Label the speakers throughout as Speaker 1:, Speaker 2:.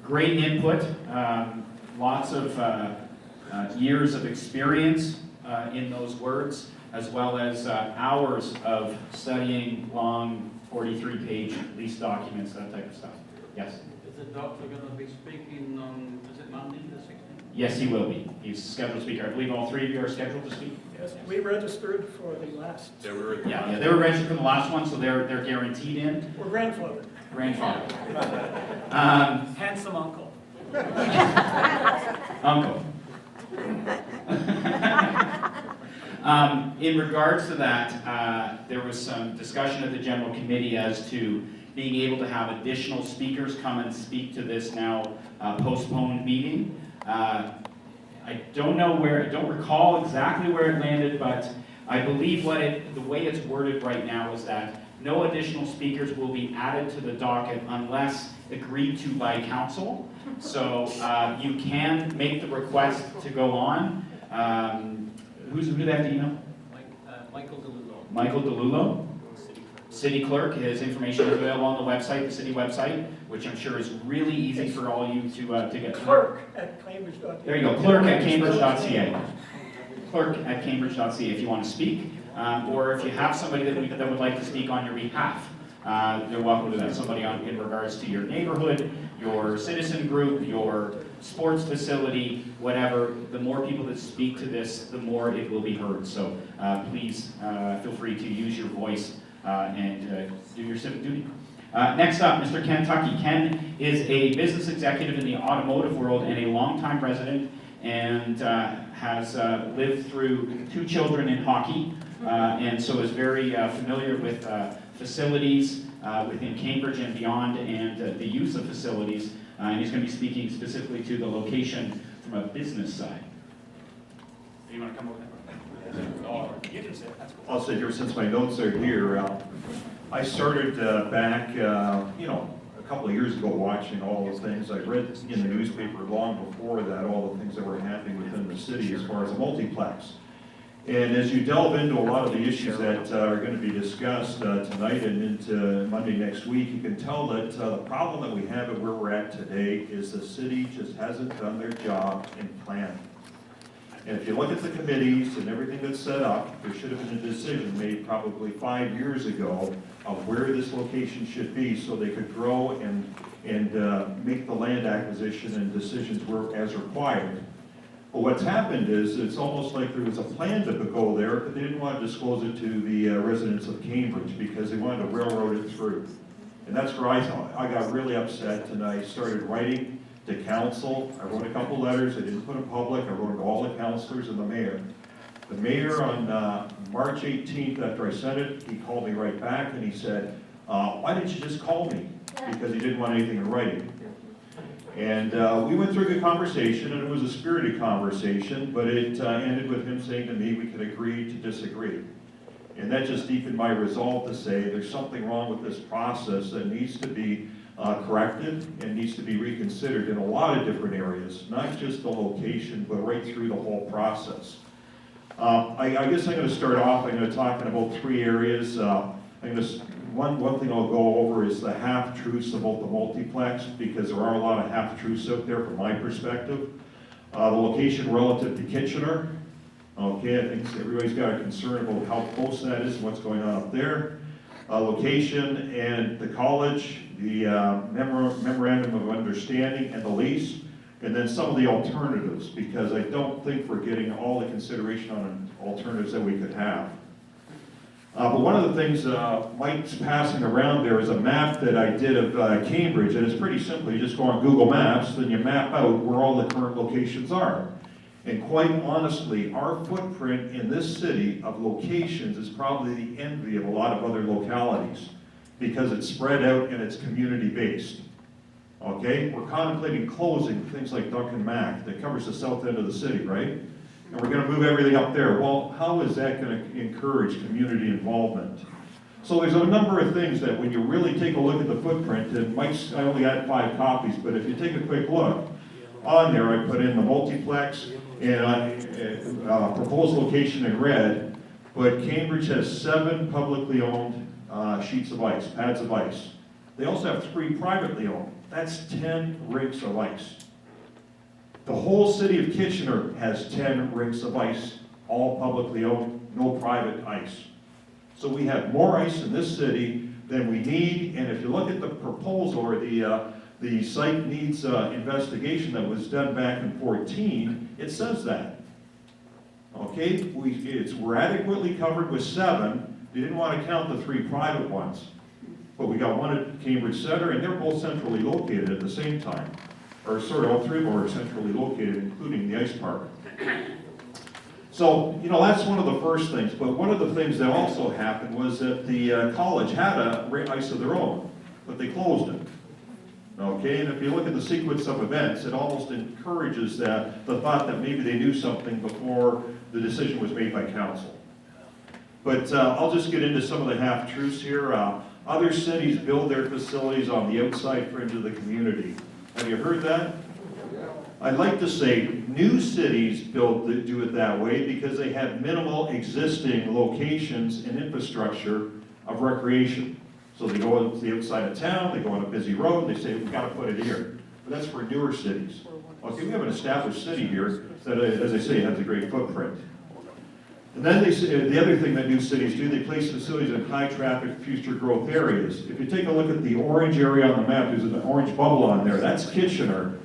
Speaker 1: great input, lots of years of experience in those words, as well as hours of studying long 43-page lease documents, that type of stuff. Yes?
Speaker 2: Is the doctor going to be speaking on, is it Monday the 16th?
Speaker 1: Yes, he will be. He's scheduled to speak. I believe all three of you are scheduled to speak.
Speaker 3: Yes, we registered for the last.
Speaker 1: Yeah, they were registered for the last one, so they're guaranteed in.
Speaker 3: We're grandfathered.
Speaker 1: Grandfather.
Speaker 3: Handsome uncle.
Speaker 1: Uncle. In regards to that, there was some discussion at the general committee as to being able to have additional speakers come and speak to this now postponed meeting. I don't know where, I don't recall exactly where it landed, but I believe the way it's worded right now is that no additional speakers will be added to the docket unless agreed to by council. So you can make the request to go on. Who do they have to email?
Speaker 2: Michael DeLulo.
Speaker 1: Michael DeLulo. City clerk. His information is available on the website, the city website, which I'm sure is really easy for all you to get.
Speaker 3: Clerk at Cambridge.ca.
Speaker 1: There you go, clerk at Cambridge.ca. Clerk at Cambridge.ca if you want to speak, or if you have somebody that would like to speak on your behalf, you're welcome to that. Somebody in regards to your neighborhood, your citizen group, your sports facility, whatever. The more people that speak to this, the more it will be heard. So please feel free to use your voice and do your civic duty. Next up, Mr. Ken Tuckey. Ken is a business executive in the automotive world and a longtime resident, and has lived through 2 children in hockey, and so is very familiar with facilities within Cambridge and beyond, and the use of facilities. And he's going to be speaking specifically to the location from a business side. Do you want to come over there? Oh, you can sit. That's cool.
Speaker 4: I'll sit here since my notes are here. I started back, a couple of years ago watching all those things. I read in the newspaper long before that all the things that were happening within the city as far as a multiplex. And as you delve into a lot of the issues that are going to be discussed tonight and into Monday next week, you can tell that the problem that we have and where we're at today is the city just hasn't done their job in planning. And if you look at the committees and everything that's set up, there should have been a decision made probably 5 years ago of where this location should be so they could grow and make the land acquisition and decisions were as required. But what's happened is it's almost like there was a plan to go there, but they didn't want to disclose it to the residents of Cambridge because they wanted to railroad it through. And that's where I got really upset, and I started writing to council. I wrote a couple letters. I didn't put them public. I wrote to all the councilors and the mayor. The mayor on March 18th, after I sent it, he called me right back and he said, why didn't you just call me? Because he didn't want anything in writing. And we went through the conversation, and it was a spirited conversation, but it ended with him saying to me we could agree to disagree. And that just deepened my resolve to say there's something wrong with this process that needs to be corrected and needs to be reconsidered in a lot of different areas, not just the location, but right through the whole process. I guess I'm going to start off, I'm going to talk in about 3 areas. One thing I'll go over is the half-truths about the multiplex, because there are a lot of half-truths out there from my perspective. The location relative to Kitchener. Okay, I think everybody's got a concern about how close that is and what's going on up there. Location and the college, the memorandum of understanding and the lease, and then some of the alternatives, because I don't think we're getting all the consideration on alternatives that we could have. But one of the things Mike's passing around there is a map that I did of Cambridge, and it's pretty simple. You just go on Google Maps, then you map out where all the current locations are. And quite honestly, our footprint in this city of locations is probably the envy of a lot of other localities because it's spread out and it's community-based. Okay, we're contemplating closing things like Duncan Mac that covers the south end of the city, right? And we're going to move everything up there. Well, how is that going to encourage community involvement? So there's a number of things that when you really take a look at the footprint, and Mike's, I only had 5 copies, but if you take a quick look, on there I put in the multiplex and proposed location in red, but Cambridge has 7 publicly owned sheets of ice, pads of ice. They also have 3 privately owned. That's 10 rinks of ice. The whole city of Kitchener has 10 rinks of ice, all publicly owned, no private ice. So we have more ice in this city than we need, and if you look at the proposal or the site needs investigation that was done back in 14, it says that. Okay, we're adequately covered with 7. They didn't want to count the 3 private ones. But we got one at Cambridge Center, and they're both centrally located at the same time. Or sort of, all 3 of them are centrally located, including the ice park. So, you know, that's one of the first things. But one of the things that also happened was that the college had a ice of their own, but they closed it. Okay, and if you look at the sequence of events, it almost encourages the thought that maybe they knew something before the decision was made by council. But I'll just get into some of the half-truths here. Other cities build their facilities on the outside fringe of the community. Have you heard that? I'd like to say new cities do it that way because they have minimal existing locations and infrastructure of recreation. So they go to the outside of town, they go on a busy road, they say, we've got to put it here. But that's for newer cities. Okay, we have an established city here that, as I say, has a great footprint. And then the other thing that new cities do, they place facilities in high-traffic, future growth areas. If you take a look at the orange area on the map, there's an orange bubble on there. That's Kitchener.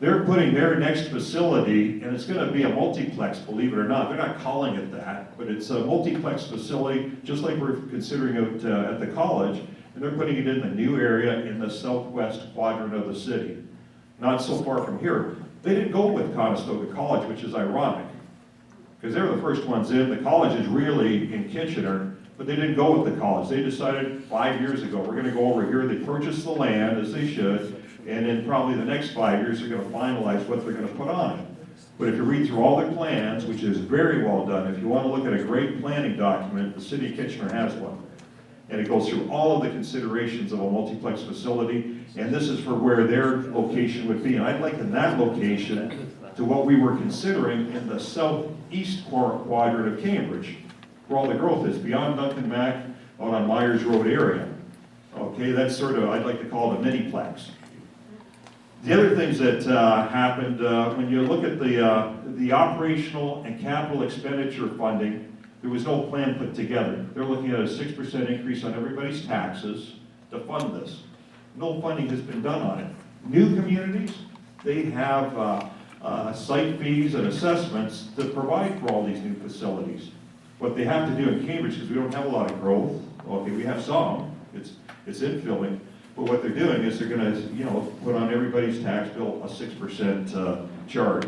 Speaker 4: They're putting their next facility, and it's going to be a multiplex, believe it or not. They're not calling it that, but it's a multiplex facility, just like we're considering it at the college, and they're putting it in the new area in the southwest quadrant of the city. Not so far from here. They didn't go with Conestoga College, which is ironic, because they're the first ones in. The college is really in Kitchener, but they didn't go with the college. They decided 5 years ago, we're going to go over here. They purchased the land, as they should, and in probably the next 5 years, they're going to finalize what they're going to put on it. But if you read through all their plans, which is very well done, if you want to look at a great planning document, the city of Kitchener has one. And it goes through all of the considerations of a multiplex facility, and this is for where their location would be. And I'd liken that location to what we were considering in the southeast quadrant of Cambridge, where all the growth is, beyond Duncan Mac, out on Myers Road area. Okay, that's sort of, I'd like to call it a mini-plex. The other things that happened, when you look at the operational and capital expenditure funding, there was no plan put together. They're looking at a 6% increase on everybody's taxes to fund this. No funding has been done on it. New communities, they have site fees and assessments to provide for all these new facilities. What they have to do in Cambridge, because we don't have a lot of growth, okay, we have some, it's infilling, but what they're doing is they're going to, you know, put on everybody's tax bill a 6% charge.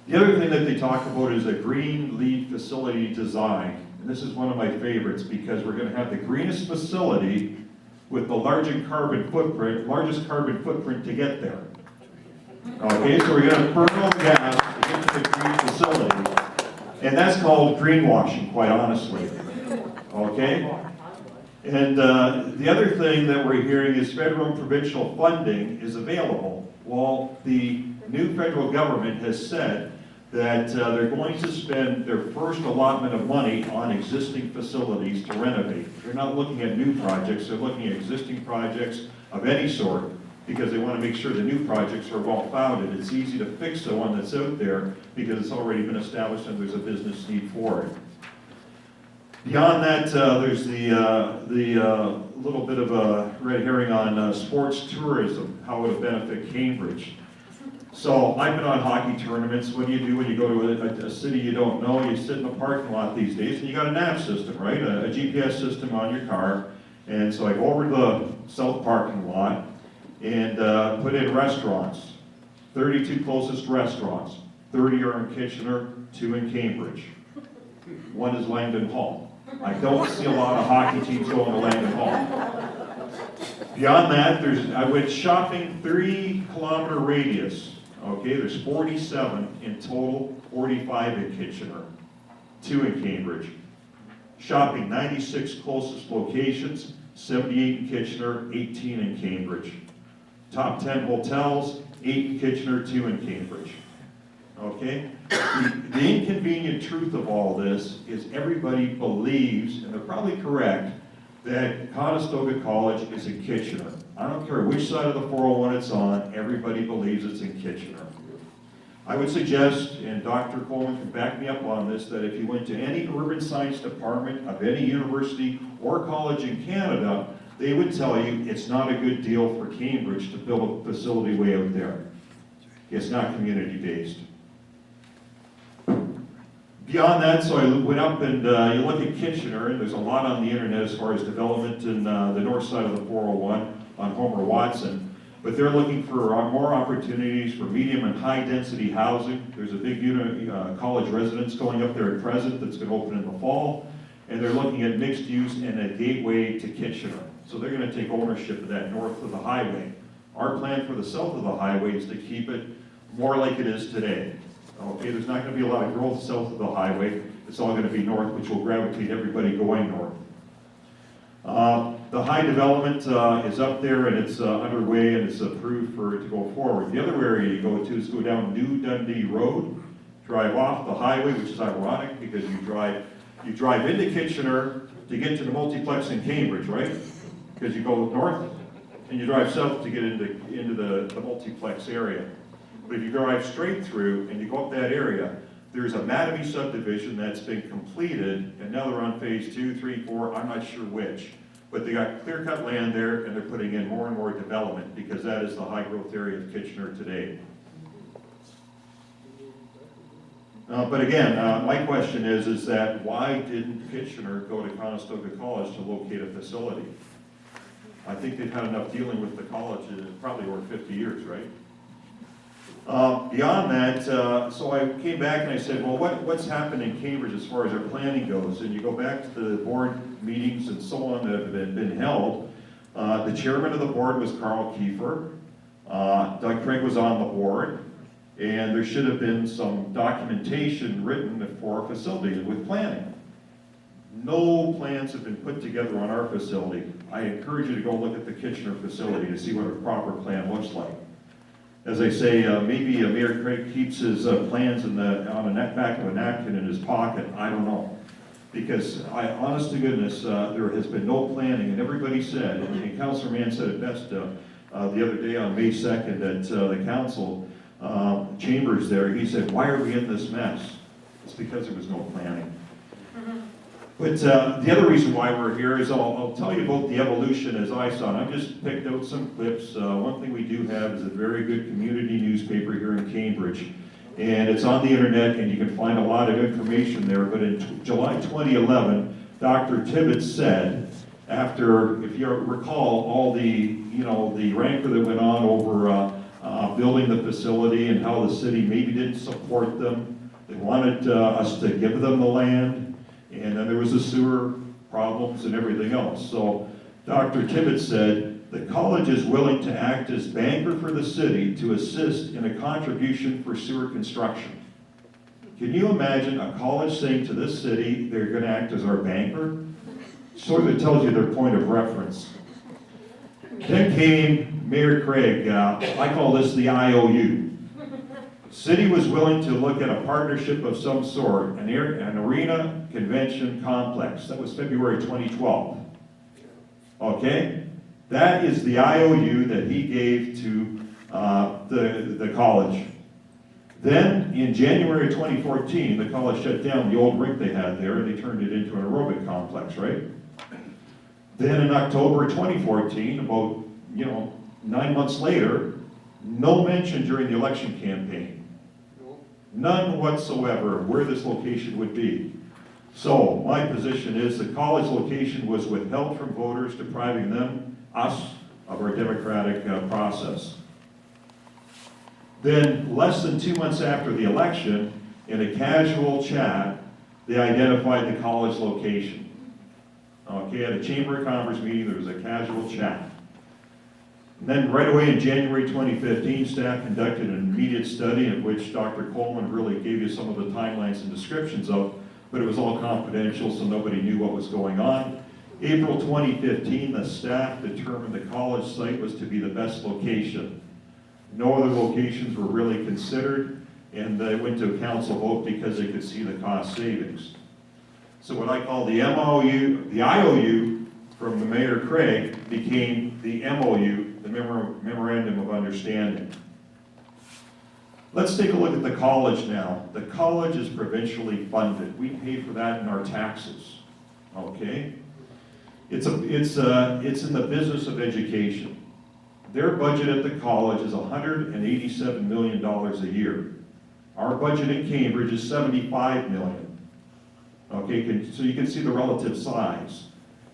Speaker 4: The other thing that they talk about is a green lead facility design. And this is one of my favorites because we're going to have the greenest facility with the largest carbon footprint to get there. Okay, so we're going to burn all the gas to get to the green facility. And that's called greenwashing, quite honestly. Okay? And the other thing that we're hearing is federal and provincial funding is available. Well, the new federal government has said that they're going to spend their first allotment of money on existing facilities to renovate. They're not looking at new projects, they're looking at existing projects of any sort because they want to make sure the new projects are well founded. It's easy to fix the one that's out there because it's already been established and there's a business need for it. Beyond that, there's the little bit of a red herring on sports tourism, how it would benefit Cambridge. So I've been on hockey tournaments. What do you do when you go to a city you don't know? You sit in a parking lot these days and you got a nav system, right? A GPS system on your car. And so I go over to the south parking lot and put in restaurants. 32 closest restaurants. 30 are in Kitchener, 2 in Cambridge. 1 is Langdon Hall. I don't see a lot of hockey teams going to Langdon Hall. Beyond that, I went shopping 3-kilometer radius. Okay, there's 47 in total, 45 in Kitchener, 2 in Cambridge. Shopping 96 closest locations, 78 in Kitchener, 18 in Cambridge. Top 10 hotels, 8 in Kitchener, 2 in Cambridge. Okay? The inconvenient truth of all this is everybody believes, and they're probably correct, that Conestoga College is in Kitchener. I don't care which side of the 401 it's on, everybody believes it's in Kitchener. I would suggest, and Dr. Coleman can back me up on this, that if you went to any urban science department of any university or college in Canada, they would tell you it's not a good deal for Cambridge to build a facility way out there. It's not community-based. Beyond that, so I went up and you look at Kitchener, and there's a lot on the internet as far as development in the north side of the 401 on Homer Watson. But they're looking for more opportunities for medium and high density housing. There's a big college residence going up there at present that's going to open in the fall. And they're looking at mixed use and a gateway to Kitchener. So they're going to take ownership of that north of the highway. Our plan for the south of the highway is to keep it more like it is today. Okay, there's not going to be a lot of growth south of the highway. It's all going to be north, which will gravitate everybody going north. The high development is up there and it's underway and it's approved to go forward. The other area you go to is go down New Dundee Road, drive off the highway, which is ironic because you drive into Kitchener to get to the Multiplex in Cambridge, right? Because you go north and you drive south to get into the Multiplex area. But if you drive straight through and you go up that area, there's a Mattamy subdivision that's been completed, and now they're on phase 2, 3, 4, I'm not sure which. But they got clear-cut land there, and they're putting in more and more development, because that is the high-growth area of Kitchener today. But again, my question is that why didn't Kitchener go to Conestoga College to locate a facility? I think they've had enough dealing with the college, probably over 50 years, right? Beyond that, so I came back and I said, well, what's happened in Cambridge as far as our planning goes? And you go back to the board meetings and so on that have been held. The chairman of the board was Carl Kiefer. Doug Craig was on the board. And there should have been some documentation written for a facility with planning. No plans have been put together on our facility. I encourage you to go look at the Kitchener facility to see what a proper plan looks like. As I say, maybe Mayor Craig keeps his plans on the back of a napkin in his pocket. I don't know. Because honest to goodness, there has been no planning, and everybody said, and Councilor Mann said it best the other day on May 2nd at the council chambers there. He said, why are we in this mess? It's because there was no planning. But the other reason why we're here is I'll tell you about the evolution as I saw it. I've just picked out some clips. One thing we do have is a very good community newspaper here in Cambridge. And it's on the internet and you can find a lot of information there. But in July 2011, Dr. Tibbetts said, after, if you recall, all the rancor that went on over building the facility and how the city maybe didn't support them. They wanted us to give them the land. And then there was the sewer problems and everything else. So Dr. Tibbetts said, the college is willing to act as banker for the city to assist in a contribution for sewer construction. Can you imagine a college saying to this city, they're going to act as our banker? Sort of tells you their point of reference. Then came Mayor Craig. I call this the IOU. City was willing to look at a partnership of some sort, an arena convention complex. That was February 2012. Okay? That is the IOU that he gave to the college. Then, in January 2014, the college shut down the old rink they had there, and they turned it into an aerobic complex, right? Then in October 2014, about 9 months later, no mention during the election campaign. None whatsoever where this location would be. So my position is the college location was withheld from voters, depriving us, of our democratic process. Then less than 2 months after the election, in a casual chat, they identified the college location. Okay, at a Chamber of Commerce meeting, there was a casual chat. And then right away in January 2015, staff conducted an immediate study in which Dr. Coleman really gave you some of the timelines and descriptions of, but it was all confidential, so nobody knew what was going on. April 2015, the staff determined the college site was to be the best location. No other locations were really considered, and they went to a council vote because they could see the cost savings. So what I call the MOU, the IOU from the Mayor Craig became the MOU, the Memorandum of Understanding. Let's take a look at the college now. The college is provincially funded. We pay for that in our taxes, okay? It's in the business of education. Their budget at the college is $187 million a year. Our budget in Cambridge is $75 million. Okay, so you can see the relative size.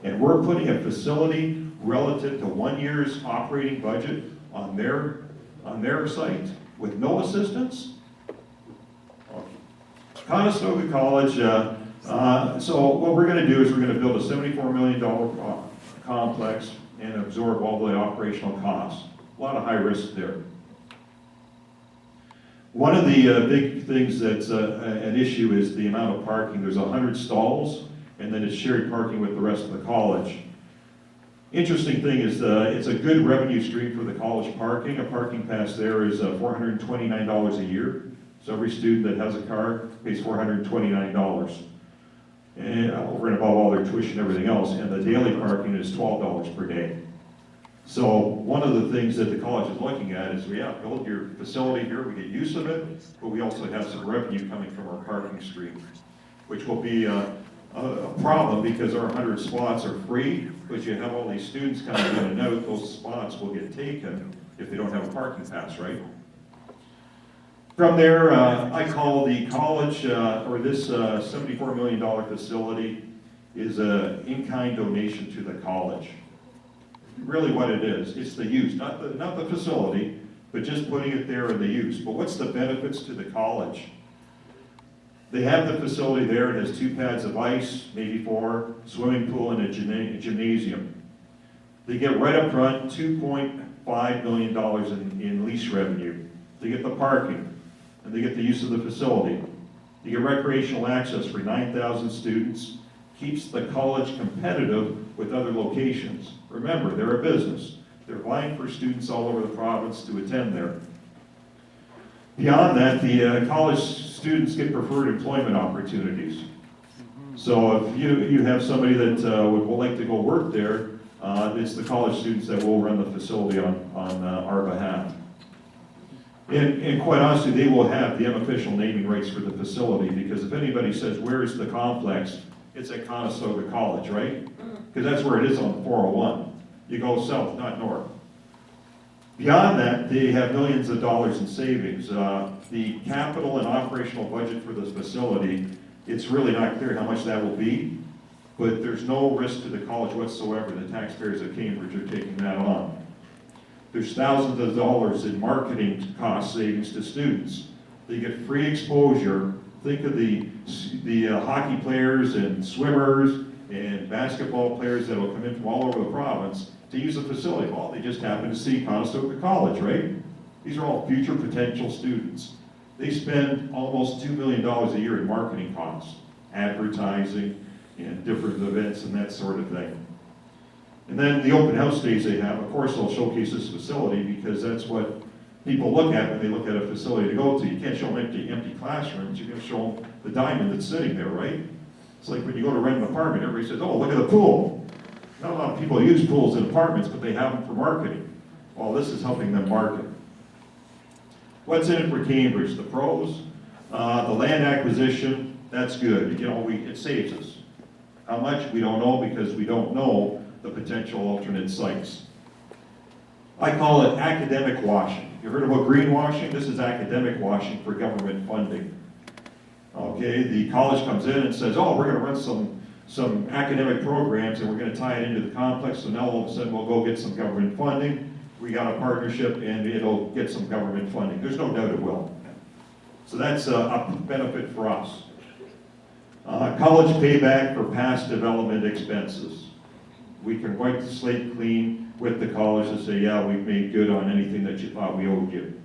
Speaker 4: And we're putting a facility relative to 1 year's operating budget on their site with no assistance? Conestoga College, so what we're going to do is we're going to build a $74 million complex and absorb all the operational costs. A lot of high risk there. One of the big things that's an issue is the amount of parking. There's 100 stalls, and then it's shared parking with the rest of the college. Interesting thing is it's a good revenue stream for the college parking. A parking pass there is $429 a year. So every student that has a car pays $429. And over and above all their tuition and everything else. And the daily parking is $12 per day. So one of the things that the college is looking at is, build your facility here, we get use of it, but we also have some revenue coming from our parking stream, which will be a problem because our 100 spots are free, but you have all these students coming in and out, those spots will get taken if they don't have a parking pass, right? From there, I call the college, or this $74 million facility is an in-kind donation to the college. Really what it is, it's the use, not the facility, but just putting it there in the use. But what's the benefits to the college? They have the facility there, it has 2 pads of ice, maybe 4, swimming pool and a gymnasium. They get right up front $2.5 million in lease revenue. They get the parking, and they get the use of the facility. You get recreational access for 9,000 students, keeps the college competitive with other locations. Remember, they're a business. They're vying for students all over the province to attend there. Beyond that, the college students get preferred employment opportunities. So if you have somebody that would like to go work there, it's the college students that will run the facility on our behalf. And quite honestly, they will have the unofficial naming rights for the facility, because if anybody says, where's the complex? It's at Conestoga College, right? Because that's where it is on 401. You go south, not north. Beyond that, they have millions of dollars in savings. The capital and operational budget for this facility, it's really not clear how much that will be, but there's no risk to the college whatsoever. The taxpayers of Cambridge are taking that on. There's thousands of dollars in marketing cost savings to students. They get free exposure. Think of the hockey players and swimmers and basketball players that will come in from all over the province to use the facility. Well, they just happen to see Conestoga College, right? These are all future potential students. They spend almost $2 million a year in marketing costs, advertising, and different events and that sort of thing. And then the open house days they have, of course, they'll showcase this facility because that's what people look at when they look at a facility to go to. You can't show them empty classrooms. You're going to show them the diamond that's sitting there, right? It's like when you go to rent an apartment, everybody says, oh, look at the pool. Not a lot of people use pools in apartments, but they have them for marketing. Well, this is helping them market. What's in it for Cambridge? The pros, the land acquisition, that's good. You know, it saves us. How much? We don't know, because we don't know the potential alternate sites. I call it academic washing. You heard about greenwashing? This is academic washing for government funding. Okay, the college comes in and says, oh, we're going to run some academic programs and we're going to tie it into the complex, so now all of a sudden we'll go get some government funding. We got a partnership and it'll get some government funding. There's no doubt it will. So that's a benefit for us. College payback for past development expenses. We can wipe the slate clean with the college and say, yeah, we've made good on anything that you thought we owed you.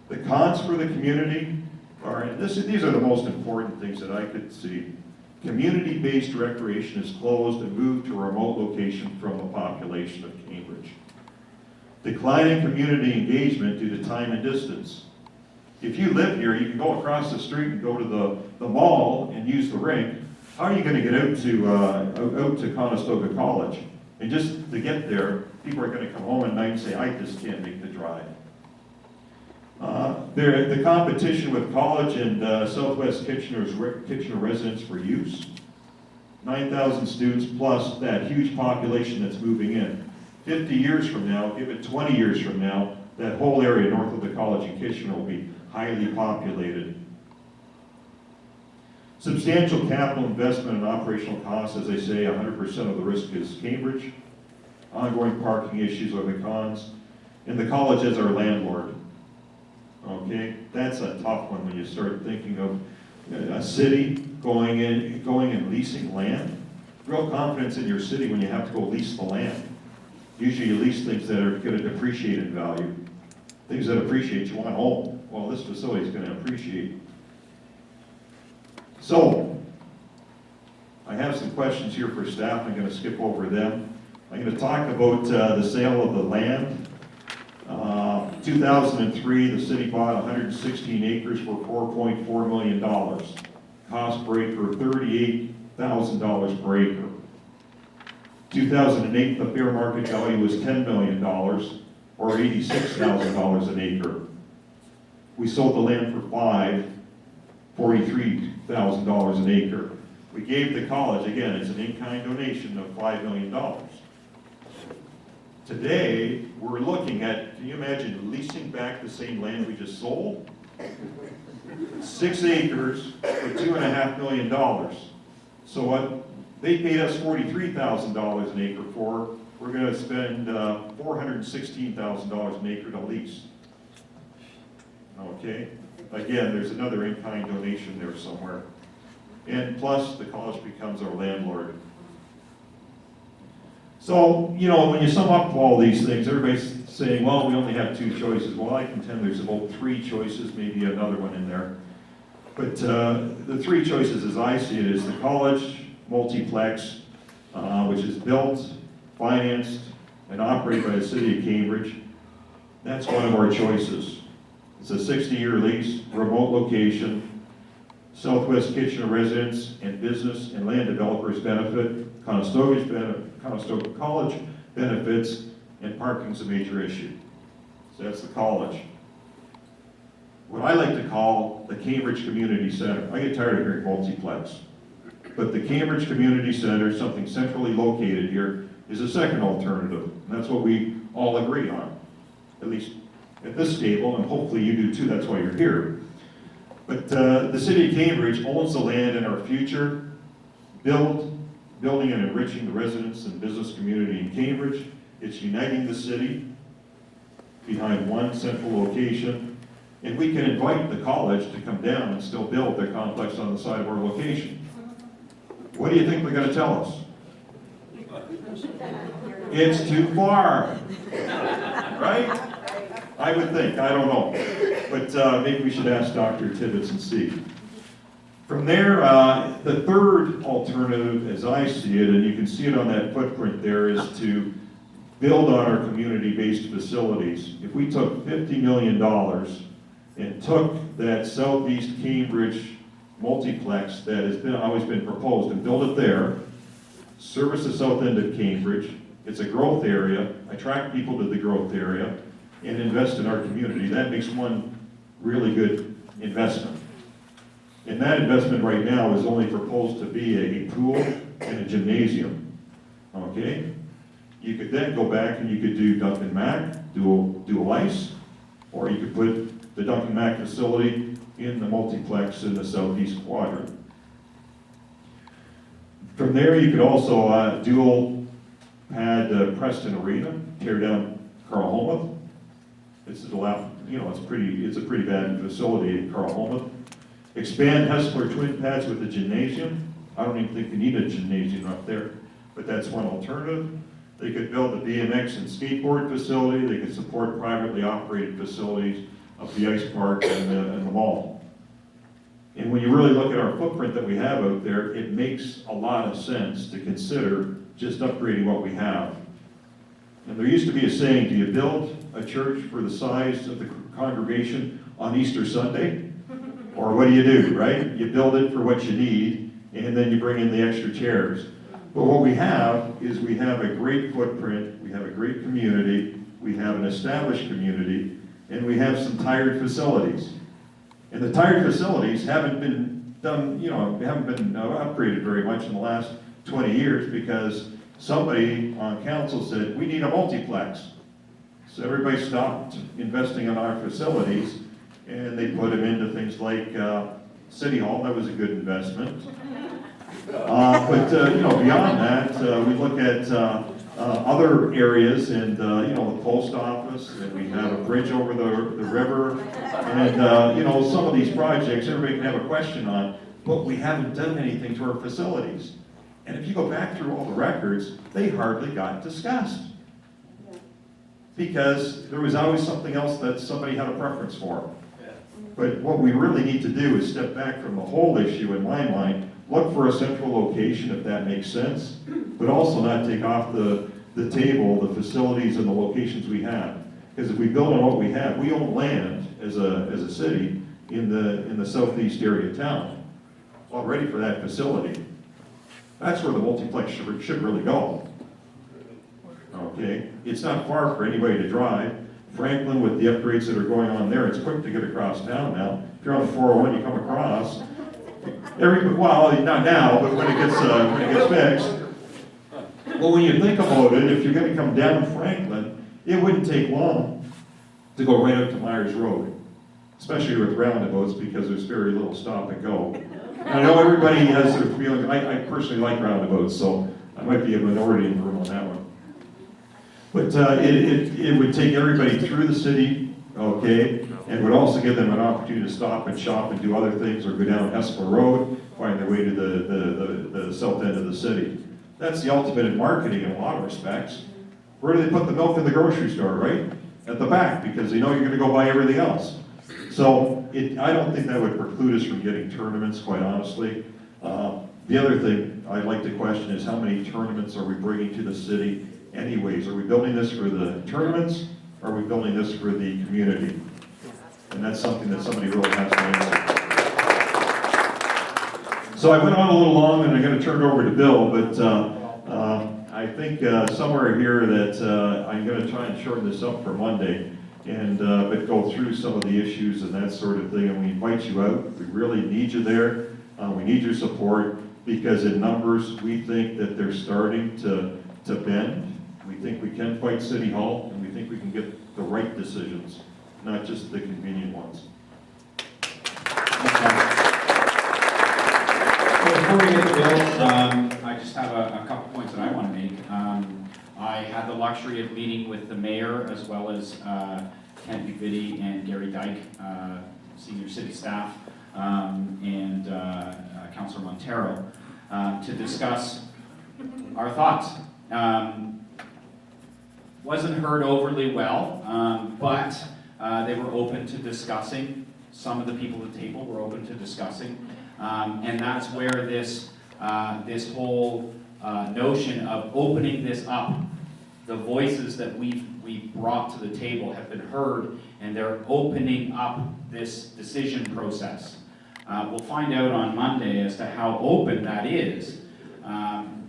Speaker 4: The cons for the community are, and these are the most important things that I could see. Community-based recreation is closed and moved to a remote location from the population of Cambridge. Declining community engagement due to time and distance. If you live here, you can go across the street and go to the mall and use the rink. How are you going to get out to Conestoga College? And just to get there, People are gonna come home at night and say, I just can't make the drive. The competition with college and Southwest Kitchener residents for use. 9,000 students plus that huge population that's moving in. 50 years from now, give it 20 years from now, that whole area north of the college in Kitchener will be highly populated. Substantial capital investment and operational costs, as I say, 100% of the risk is Cambridge. Ongoing parking issues are the cons. And the college as our landlord. Okay, that's a tough one when you start thinking of a city going and leasing land. Real confidence in your city when you have to go lease the land. Usually you lease things that are going to depreciate in value. Things that appreciate you want to own. Well, this facility is going to appreciate. So, I have some questions here for staff. I'm going to skip over them. I'm going to talk about the sale of the land. 2003, the city bought 116 acres for $4.4 million. Cost per acre, $38,000 per acre. 2008, the fair market value was $10 million, or $86,000 an acre. We sold the land for $43,000 an acre. We gave the college, again, it's an in-kind donation of $5 million. Today, we're looking at, can you imagine leasing back the same land we just sold? 6 acres for $2.5 million. So what they paid us $43,000 an acre for, we're going to spend $416,000 an acre to lease. Okay? Again, there's another in-kind donation there somewhere. And plus, the college becomes our landlord. So, you know, when you sum up all these things, everybody's saying, well, we only have 2 choices. Well, I contend there's about 3 choices, maybe another one in there. But the 3 choices, as I see it, is the college, Multiplex, which is built, financed, and operated by the city of Cambridge. That's one of our choices. It's a 60-year lease, remote location. Southwest Kitchener residents and business and land developers benefit. Conestoga College benefits, and parking's a major issue. So that's the college. What I like to call the Cambridge Community Center. I get tired of hearing Multiplex. But the Cambridge Community Center, something centrally located here, is a second alternative. And that's what we all agree on, at least at this table, and hopefully you do too, that's why you're here. But the city of Cambridge owns the land in our future, building and enriching the residents and business community in Cambridge. It's uniting the city behind one central location. And we can invite the college to come down and still build their complex on the side of our location. What do you think they're going to tell us? It's too far, right? I would think, I don't know. But maybe we should ask Dr. Tibbetts and see. From there, the third alternative, as I see it, and you can see it on that footprint there, is to build on our community-based facilities. If we took $50 million and took that Southeast Cambridge multiplex that has always been proposed and build it there, service the south end of Cambridge, it's a growth area, attract people to the growth area, and invest in our community, that makes one really good investment. And that investment right now is only proposed to be a pool and a gymnasium, okay? You could then go back and you could do Duncan Mac, dual ice, or you could put the Duncan Mac facility in the multiplex in the southeast quadrant. From there, you could also dual pad Preston Arena, tear down Carl Holmuth. This is it's a pretty bad facility in Carl Holmuth. Expand Hessler twin pads with a gymnasium. I don't even think they need a gymnasium up there, but that's one alternative. They could build a BMX and skateboard facility. They could support privately operated facilities of the ice park and the mall. And when you really look at our footprint that we have out there, it makes a lot of sense to consider just upgrading what we have. And there used to be a saying, do you build a church for the size of the congregation on Easter Sunday? Or what do, right? You build it for what you need, and then you bring in the extra chairs. But what we have is we have a great footprint, we have a great community, we have an established community, and we have some tired facilities. And the tired facilities haven't been done, haven't been upgraded very much in the last 20 years because somebody on council said, we need a multiplex. So everybody stopped investing in our facilities and they put them into things like City Hall. That was a good investment. But beyond that, we look at other areas and, the post office, and we have a bridge over the river, and, some of these projects, everybody can have a question on, but we haven't done anything to our facilities. And if you go back through all the records, they hardly got discussed. Because there was always something else that somebody had a preference for. But what we really need to do is step back from the whole issue in my mind, look for a central location if that makes sense, but also not take off the table the facilities and the locations we have. Because if we build on what we have, we own land as a city in the southeast area of town, all ready for that facility. That's where the multiplex should really go. Okay, it's not far for anybody to drive. Franklin, with the upgrades that are going on there, it's quick to get across town now. If you're on the 401, you come across. Well, not now, but when it gets fixed. Well, when you think about it, if you're going to come down Franklin, it wouldn't take long to go right up to Myers Road, especially with roundabouts because there's very little stop and go. And I know everybody has their feelings. I personally like roundabouts, so I might be a minority in the room on that one. But it would take everybody through the city, okay, and would also give them an opportunity to stop and shop and do other things, or go down Hesper Road, find their way to the south end of the city. That's the ultimate in marketing in a lot of respects. Where do they put the milk in the grocery store, right? At the back, because they know you're gonna go buy everything else. So I don't think that would preclude us from getting tournaments, quite honestly. The other thing I'd like to question is how many tournaments are we bringing to the city anyways? Are we building this for the tournaments, or are we building this for the community? And that's something that somebody really has to answer. So I went on a little long, and I'm going to turn it over to Bill, but I think somewhere here that I'm going to try and shorten this up for Monday, and but go through some of the issues and that sort of thing, and we invite you out. We really need you there. We need your support, because in numbers, we think that they're starting to bend. We think we can fight City Hall, and we think we can get the right decisions, not just the convenient ones.
Speaker 1: Before we get to Bill, I just have a couple points that I want to make. I had the luxury of meeting with the mayor, as well as Kent McVitie and Gary Dyke, senior city staff, and Councillor Montero, to discuss our thoughts. Wasn't heard overly well, but they were open to discussing. Some of the people at the table were open to discussing. And that's where this whole notion of opening this up, the voices that we've brought to the table have been heard, and they're opening up this decision process. We'll find out on Monday as to how open that is.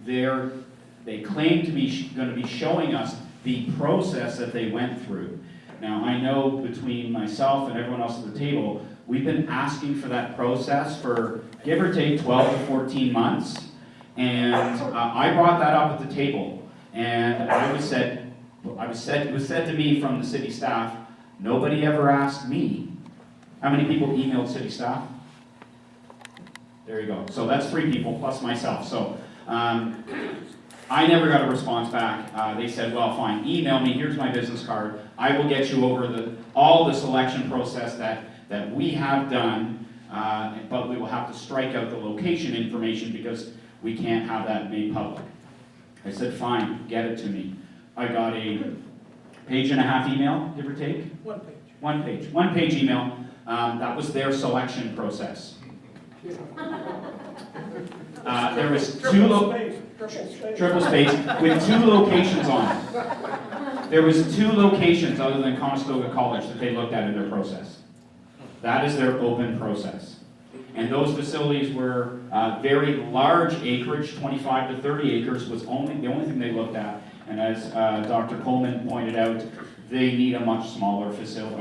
Speaker 1: They claim to be going to be showing us the process that they went through. Now, I know between myself and everyone else at the table, we've been asking for that process for, give or take, 12 to 14 months. And I brought that up at the table. And it was said to me from the city staff, nobody ever asked me. How many people emailed city staff? There you go. So that's 3 people plus myself. So I never got a response back. They said, well, fine, email me, here's my business card. I will get you over all the selection process that we have done, but we will have to strike out the location information because we can't have that made public. I said, fine, get it to me. I got a 1.5-page email, give or take.
Speaker 3: 1 page.
Speaker 1: 1 page. 1 page email. That was their selection process. There was triple space with 2 locations on it. There was 2 locations other than Conestoga College that they looked at in their process. That is their open process. And those facilities were very large acreage, 25 to 30 acres was the only thing they looked at. And as Dr. Coleman pointed out, they need a much smaller facility,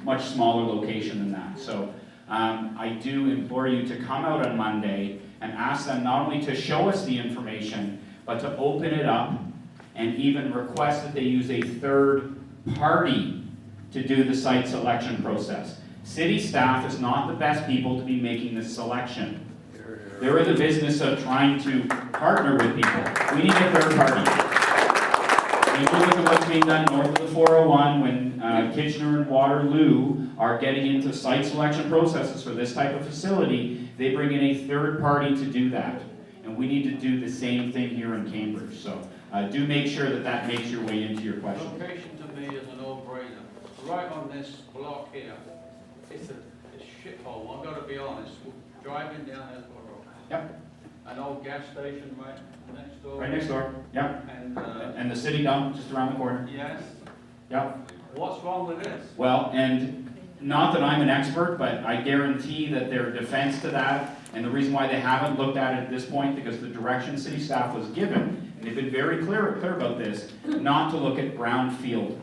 Speaker 1: much smaller location than that. So I do implore you to come out on Monday and ask them not only to show us the information, but to open it up and even request that they use a third party to do the site selection process. City staff is not the best people to be making this selection. They're in the business of trying to partner with people. We need a third party. You look at what's being done north of the 401 when Kitchener and Waterloo are getting into site selection processes for this type of facility, they bring in a third party to do that. And we need to do the same thing here in Cambridge. So do make sure that that makes your way into your question.
Speaker 2: Location to me is a no-brainer. Right on this block here, it's a shithole, I've got to be honest. Driving down Hillsborough Road.
Speaker 1: Yep,
Speaker 2: An old gas station right next door.
Speaker 1: right next door. Yep.
Speaker 2: And,
Speaker 1: And the city dump just around the corner.
Speaker 2: yes,
Speaker 1: Yep.
Speaker 2: what's wrong with this?
Speaker 1: Well, and not that I'm an expert, but I guarantee that their defense to that, and the reason why they haven't looked at it at this point, because the direction city staff was given, and they've been very clear about this, not to look at brownfield,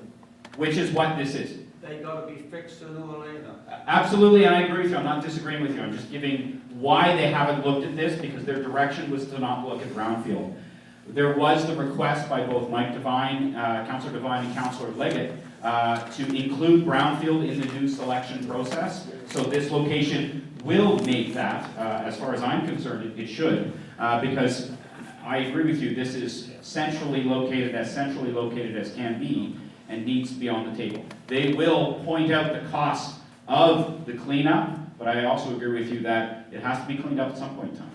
Speaker 1: which is what this is.
Speaker 2: They got to be fixed sooner or later.
Speaker 1: Absolutely, and I agree with you. I'm not disagreeing with you. I'm just giving why they haven't looked at this, because their direction was to not look at brownfield. There was the request by both Mike Devine, Councillor Devine and Councillor Leggett, to include brownfield in the new selection process. So this location will make that, as far as I'm concerned, it should, because I agree with you, this is centrally located as can be, and needs to be on the table. They will point out the cost of the cleanup, but I also agree with you that it has to be cleaned up at some point in time.